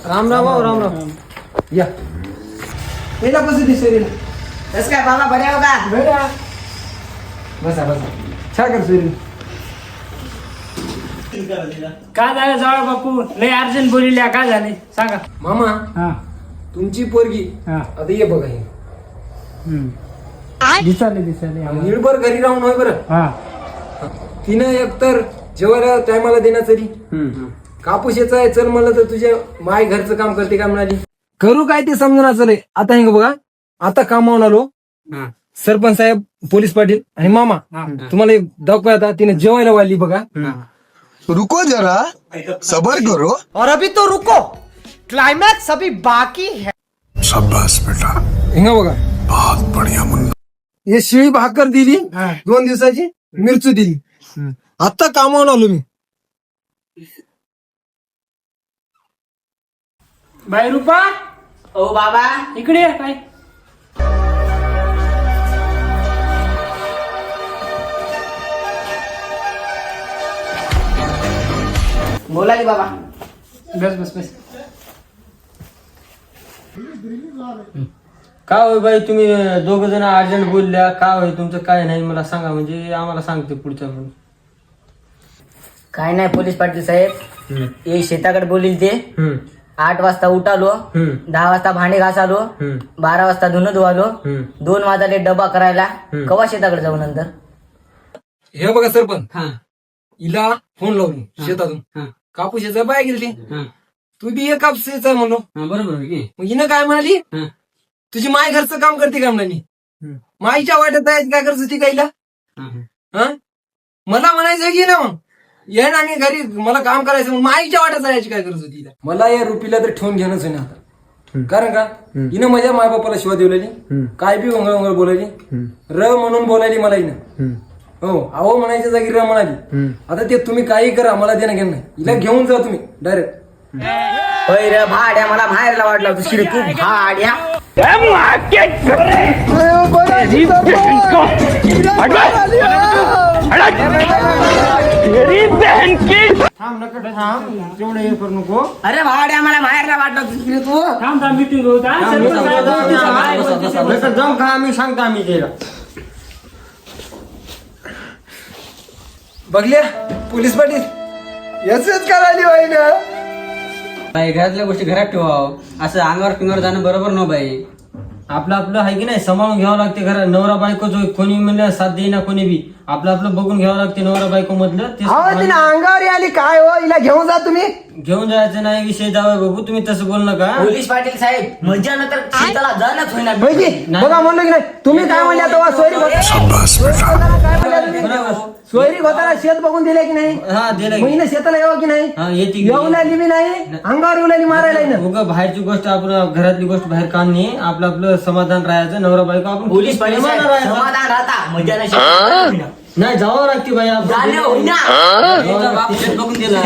राम या पहिला कसं दिसेल कसं काय बाबा बरे हो का? बसा छा कर सोयरी काय झालं जावळ बापू लय अर्जंट बोलिल्या काय झाले सांगा. मामा हा तुमची पोरगी हा आता ये बघा हे दिसाले निर्भर घरी राहून होय बरं हा तिनं एकतर जेवायला टायमाला देणार तरी कापूस याचा आहे चल म्हणलं तर तुझ्या माय घरचं काम करते का म्हणाली करू काय ते समजून चल आता हे बघा आता कामावून आलो सरपंच साहेब पोलीस पाटील आणि मामा तुम्हाला एक दाखवा आता तिने जेवायला वाढली बघा रुको जरा सबर करो और अभी तो रुको क्लाइमैक्स अभी बाकी है. शाबाश बेटा हिंगा बघा बहुत बढ़िया मुन्ना हे शिळी भाकर दिली 2 दिवसाची मिरची दिली आता कामावून आलो मी बाई रुपा ओ बाबा इकडे ये काय बोला की बाबा. बस का होय बाई तुम्ही दोघ जण अर्जंट बोलल्या का होय तुमचं काय नाही मला सांगा म्हणजे आम्हाला सांगते पुढच्या म्हणून. काय नाही पोलीस पाटील साहेब हे शेताकडे बोलील ते 8 वाजता उठालो 10 वाजता भांडे घासालो 12 वाजता धुणं धुवालो 2 वाजता डबा करायला कवा शेताकडे जाऊ नंतर. हे बघा सरपंच हिला फोन लावून शेतातून कापूस याचा बाय गेली तू बी एक कापूस याचा म्हणलो बरोबर मग हिनं काय म्हणाली तुझी माय घरचं काम करते का म्हणाली माईच्या वाट्यात आहे काय करत होती काहीला मला म्हणायचं की ना मग ये ना आणि घरी मला काम करायचं मग माईच्या वाट्यात जायची काय करत होती मला या रुपीला तर ठेवून घेणंच आहे ना आता कारण का हिनं माझ्या मायबापाला शिवा देवलेली काय बी वंगळ बोलायली र म्हणून बोलायली मला हिनं हो अहो म्हणायच्या जागी र म्हणाली आता ते तुम्ही काही करा मला देणं घेणं नाही हिला घेऊन जा तुम्ही डायरेक्ट होय रे भाड्या मला बाहेरला वाटलं दुसरी तू भाड्या थांब नका थांब तेवढं हे करू नको. अरे भाड्या मला बाहेरला वाटलं दुसरी तू. थांब मीटिंग होता जाऊ का आम्ही सांगतो आम्ही त्याला बघल्या पोलीस पाटील याच करायली बाई ना बाई घरातल्या गोष्टी घरात ठेवावं असं अंगावर पिंगावर जाणं बरोबर न बाई आपलं आपलं आहे की नाही सांभाळून घ्यावं लागते घरात नवरा बायको जो कोणी म्हणलं साथ देईना कोणी बी आपलं आपलं बघून घ्यावं लागते नवरा बायको मधलं ते तिने अंगावर आली काय हो हिला घेऊन जा तुम्ही घेऊन जायचं नाही विषय जावं बघू तुम्ही तसं बोल नका पोलीस पाटील साहेब मजा नंतर शेताला जाणंच होईना. बघा म्हणलं की नाही तुम्ही काय म्हणले आता सोयरी शाबाश बेटा सोयरी होताना शेत बघून दिले की नाही हा दिलं महिने शेताला यावं की नाही हा येते येऊ लागली बी नाही अंगावर येऊ लागली मारायला ना उगा बाहेरची गोष्ट आपण घरातली गोष्ट बाहेर काढणे आपलं आपलं समाधान राहायचं नवरा बायको आपण पोलीस पाटील साहेब राहायचं. समाधान राहता मजा नाही नाही जावं लागते बाई जाणं होईना. बघून दिला